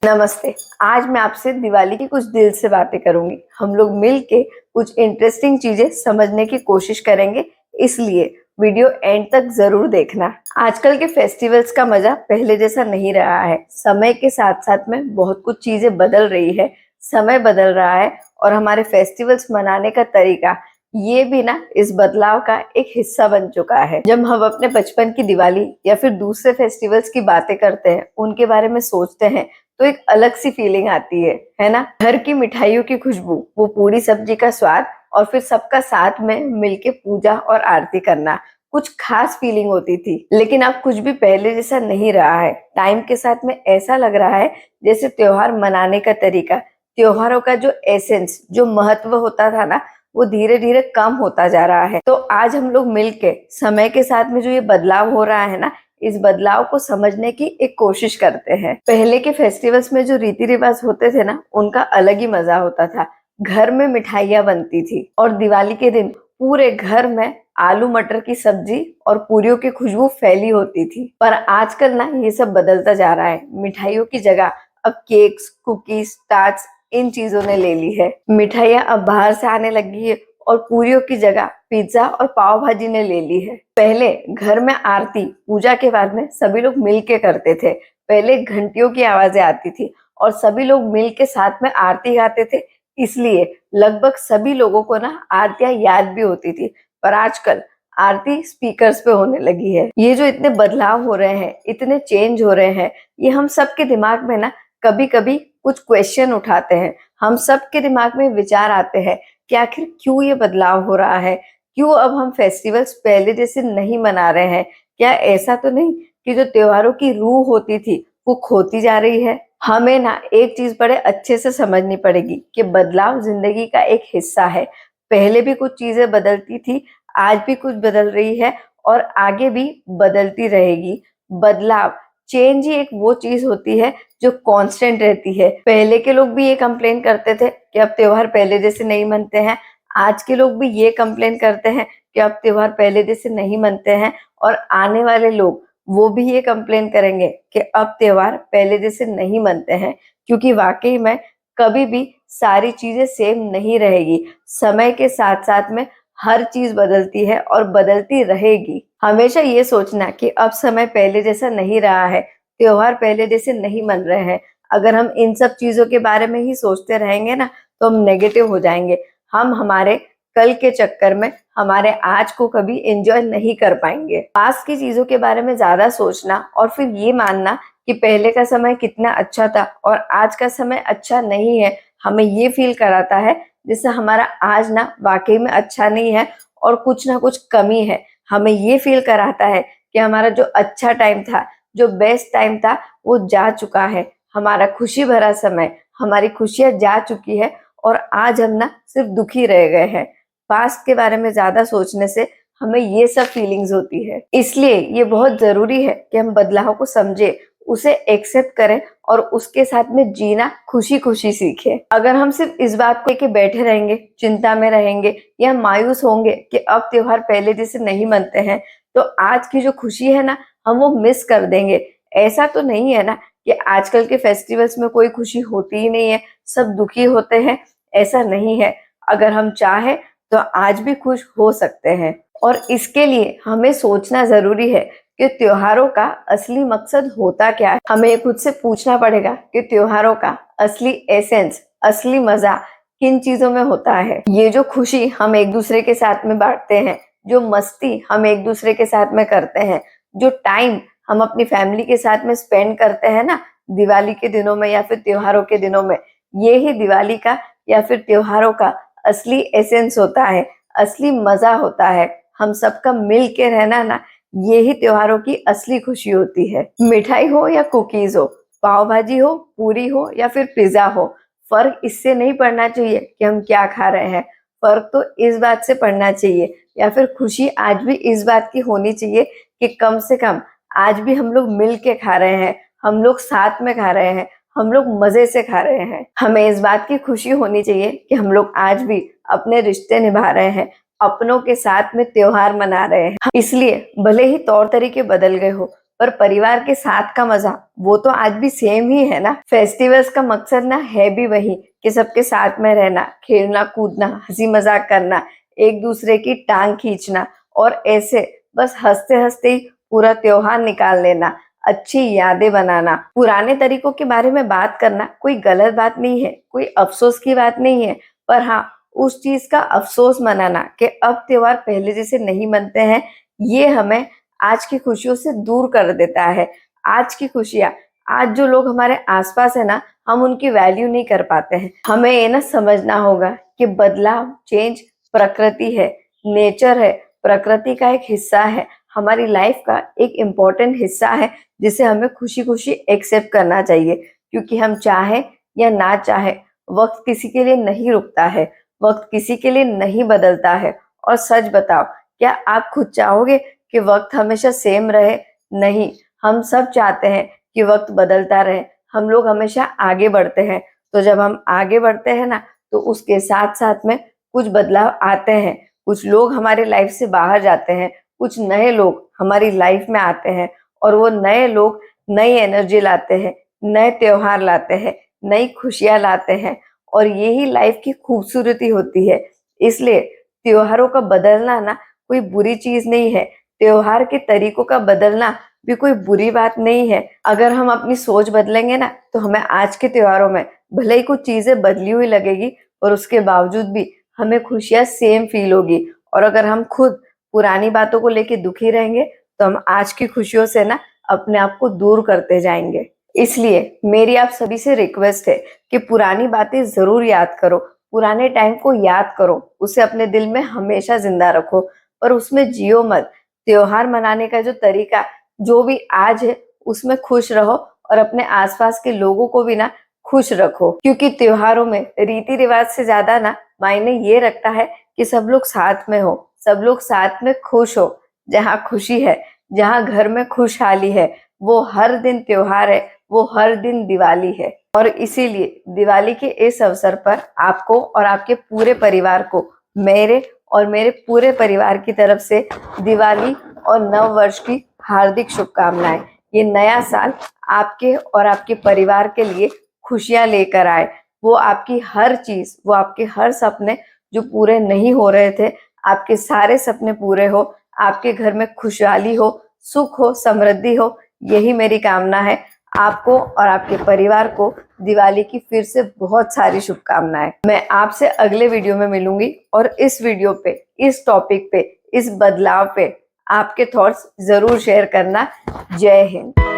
नमस्ते। आज मैं आपसे दिवाली की कुछ दिल से बातें करूंगी। हम लोग मिल के कुछ इंटरेस्टिंग चीजें समझने की कोशिश करेंगे, इसलिए वीडियो एंड तक जरूर देखना। आजकल के फेस्टिवल्स का मजा पहले जैसा नहीं रहा है। समय के साथ साथ में बहुत कुछ चीजें बदल रही है, समय बदल रहा है और हमारे फेस्टिवल्स मनाने का तरीका ये भी ना इस बदलाव का एक हिस्सा बन चुका है। जब हम अपने बचपन की दिवाली या फिर दूसरे फेस्टिवल्स की बातें करते हैं, उनके बारे में सोचते हैं तो एक अलग सी फीलिंग आती है ना। घर की मिठाइयों की खुशबू, वो पूरी सब्जी का स्वाद और फिर सबका साथ में मिलके पूजा और आरती करना, कुछ खास फीलिंग होती थी। लेकिन अब कुछ भी पहले जैसा नहीं रहा है। टाइम के साथ में ऐसा लग रहा है जैसे त्योहार मनाने का तरीका, त्योहारों का जो एसेंस, जो महत्व होता था ना, वो धीरे धीरे कम होता जा रहा है। तो आज हम लोग मिलके समय के साथ में जो ये बदलाव हो रहा है ना, इस बदलाव को समझने की एक कोशिश करते हैं। पहले के फेस्टिवल्स में जो रीति रिवाज होते थे ना, उनका अलग ही मजा होता था। घर में मिठाइयाँ बनती थी और दिवाली के दिन पूरे घर में आलू मटर की सब्जी और पूरियों की खुशबू फैली होती थी। पर आजकल ना ये सब बदलता जा रहा है। मिठाइयों की जगह अब केक्स, कुकीज, टार्ट्स, इन चीजों ने ले ली है। मिठाइयाँ अब बाहर से आने लगी है और पूरियों की जगह पिज्जा और पाव भाजी ने ले ली है। पहले घर में आरती पूजा के बाद में सभी लोग मिल के करते थे। पहले घंटियों की आवाजें आती थी और सभी लोग मिल के साथ में आरती गाते थे, इसलिए लगभग सभी लोगों को ना आरतियां याद भी होती थी। पर आजकल आरती स्पीकर्स पे होने लगी है। ये जो इतने बदलाव हो रहे हैं, इतने चेंज हो रहे हैं, ये हम सबके दिमाग में ना कभी कभी कुछ क्वेश्चन उठाते हैं। हम सबके दिमाग में विचार आते हैं कि आखिर क्यों ये बदलाव हो रहा है, क्यों अब हम फेस्टिवल्स पहले जैसे नहीं मना रहे हैं। क्या ऐसा तो नहीं कि जो त्योहारों की रूह होती थी वो खोती जा रही है। हमें ना एक चीज बड़े अच्छे से समझनी पड़ेगी कि बदलाव जिंदगी का एक हिस्सा है। पहले भी कुछ चीजें बदलती थी, आज भी कुछ बदल रही है और आगे भी बदलती रहेगी। बदलाव, चेंज ही एक वो चीज होती है जो कांस्टेंट रहती है। पहले के लोग भी ये कंप्लेन करते थे कि अब त्योहार पहले जैसे नहीं मनते हैं। आज के लोग भी ये कंप्लेन करते हैं कि अब त्योहार पहले जैसे नहीं मनते हैं और आने वाले लोग वो भी ये कंप्लेन करेंगे कि अब त्योहार पहले जैसे नहीं मनते हैं। क्योंकि वाकई में कभी भी सारी चीजें सेम नहीं रहेगी। समय के साथ साथ में हर चीज बदलती है और बदलती रहेगी। हमेशा ये सोचना कि अब समय पहले जैसा नहीं रहा है, त्योहार पहले जैसे नहीं मन रहे हैं, अगर हम इन सब चीजों के बारे में ही सोचते रहेंगे ना, तो हम नेगेटिव हो जाएंगे। हम हमारे कल के चक्कर में हमारे आज को कभी एंजॉय नहीं कर पाएंगे। पास की चीजों के बारे में ज्यादा सोचना और फिर ये मानना कि पहले का समय कितना अच्छा था और आज का समय अच्छा नहीं है, हमें ये फील कराता है जिससे हमारा आज ना वाकई में अच्छा नहीं है और कुछ ना कुछ कमी है। हमें ये फील कराता है कि हमारा जो अच्छा टाइम था, जो बेस्ट टाइम था, वो जा चुका है। हमारा खुशी भरा समय, हमारी खुशियां जा चुकी है और आज हम ना सिर्फ दुखी रह गए हैं। पास्ट के बारे में ज्यादा सोचने से हमें ये सब फीलिंग्स होती है। इसलिए ये बहुत जरूरी है कि हम बदलाव को समझे, उसे एक्सेप्ट करें और उसके साथ में जीना खुशी खुशी सीखें। अगर हम सिर्फ इस बात को लेके बैठे रहेंगे, चिंता में रहेंगे या मायूस होंगे कि अब त्योहार पहले जैसे नहीं मनते हैं, तो आज की जो खुशी है ना, हम वो मिस कर देंगे। ऐसा तो नहीं है ना कि आजकल के फेस्टिवल्स में कोई खुशी होती ही नहीं है, सब दुखी होते हैं, ऐसा नहीं है। अगर हम चाहें तो आज भी खुश हो सकते हैं और इसके लिए हमें सोचना जरूरी है कि त्योहारों का असली मकसद होता क्या है। हमें खुद से पूछना पड़ेगा कि त्योहारों का असली एसेंस, असली मजा किन चीजों में होता है। ये जो खुशी हम एक दूसरे के साथ में बांटते हैं, जो मस्ती हम एक दूसरे के साथ में करते हैं, जो टाइम हम अपनी फैमिली के साथ में स्पेंड करते हैं ना दिवाली के दिनों में या फिर त्योहारों के दिनों में, ये ही दिवाली का या फिर त्योहारों का असली एसेंस होता है, असली मजा होता है। हम सबका मिल के रहना ना, ये ही त्योहारों की असली खुशी होती है। मिठाई हो या कुकीज हो, पाव भाजी हो, पूरी हो या फिर पिज्जा हो, फर्क इससे नहीं पड़ना चाहिए कि हम क्या खा रहे हैं। फर्क तो इस बात से पड़ना चाहिए या फिर खुशी आज भी इस बात की होनी चाहिए कि कम से कम आज भी हम लोग मिल के खा रहे हैं, हम लोग साथ में खा रहे हैं, हम लोग मजे से खा रहे हैं। हमें इस बात की खुशी होनी चाहिए कि हम लोग आज भी अपने रिश्ते निभा रहे हैं, अपनों के साथ में त्योहार मना रहे हैं। इसलिए भले ही तौर तरीके बदल गए हो, पर परिवार के साथ का मजा वो तो आज भी सेम ही है ना। फेस्टिवल्स का मकसद ना है भी वही कि सबके साथ में रहना, खेलना कूदना, हंसी मजाक करना, एक दूसरे की टांग खींचना और ऐसे बस हंसते हंसते ही पूरा त्योहार निकाल लेना, अच्छी यादें बनाना। पुराने तरीकों के बारे में बात करना कोई गलत बात नहीं है, कोई अफसोस की बात नहीं है, पर हाँ उस चीज का अफसोस मनाना कि अब त्योहार पहले जैसे नहीं बनते हैं, ये हमें आज की खुशियों से दूर कर देता है। आज की खुशियां, आज जो लोग हमारे आसपास है ना, हम उनकी वैल्यू नहीं कर पाते हैं। हमें ये ना समझना होगा कि बदलाव, चेंज प्रकृति है, नेचर है, प्रकृति का एक हिस्सा है, हमारी लाइफ का एक इम्पोर्टेंट हिस्सा है, जिसे हमें खुशी खुशी एक्सेप्ट करना चाहिए। क्योंकि हम चाहे या ना चाहे, वक्त किसी के लिए नहीं रुकता है, वक्त किसी के लिए नहीं बदलता है। और सच बताओ, क्या आप खुद चाहोगे कि वक्त हमेशा सेम रहे? नहीं, हम सब चाहते हैं कि वक्त बदलता रहे, हम लोग हमेशा आगे बढ़ते हैं। तो जब हम आगे बढ़ते हैं ना, तो उसके साथ साथ में कुछ बदलाव आते हैं, कुछ लोग हमारे लाइफ से बाहर जाते हैं, कुछ नए लोग हमारी लाइफ में आते हैं और वो नए लोग नई एनर्जी लाते हैं, नए त्योहार लाते हैं, नई खुशियां लाते हैं और यही लाइफ की खूबसूरती होती है। इसलिए त्योहारों का बदलना ना कोई बुरी चीज नहीं है, त्योहार के तरीकों का बदलना भी कोई बुरी बात नहीं है। अगर हम अपनी सोच बदलेंगे ना, तो हमें आज के त्योहारों में भले ही कुछ चीजें बदली हुई लगेगी और उसके बावजूद भी हमें खुशियां सेम फील होगी। और अगर हम खुद पुरानी बातों को लेके दुखी रहेंगे, तो हम आज की खुशियों से ना अपने आप को दूर करते जाएंगे। इसलिए मेरी आप सभी से रिक्वेस्ट है कि पुरानी बातें जरूर याद करो, पुराने टाइम को याद करो, उसे अपने दिल में हमेशा जिंदा रखो, पर उसमें जियो मत। त्योहार मनाने का जो तरीका जो भी आज है, उसमें खुश रहो और अपने आसपास के लोगों को भी ना खुश रखो। क्योंकि त्योहारों में रीति रिवाज से ज्यादा ना मायने ये रखता है कि सब लोग साथ में हो, सब लोग साथ में खुश हो। जहाँ खुशी है, जहाँ घर में खुशहाली है, वो हर दिन त्योहार है, वो हर दिन दिवाली है। और इसीलिए दिवाली के इस अवसर पर आपको और आपके पूरे परिवार को मेरे और मेरे पूरे परिवार की तरफ से दिवाली और नव वर्ष की हार्दिक शुभकामनाएं। ये नया साल आपके और आपके परिवार के लिए खुशियां लेकर आए, वो आपकी हर चीज, वो आपके हर सपने जो पूरे नहीं हो रहे थे, आपके सारे सपने पूरे हो, आपके घर में खुशहाली हो, सुख हो, समृद्धि हो, यही मेरी कामना है। आपको और आपके परिवार को दिवाली की फिर से बहुत सारी शुभकामनाएं। मैं आपसे अगले वीडियो में मिलूंगी और इस वीडियो पे, इस टॉपिक पे, इस बदलाव पे आपके थॉट्स जरूर शेयर करना। जय हिंद।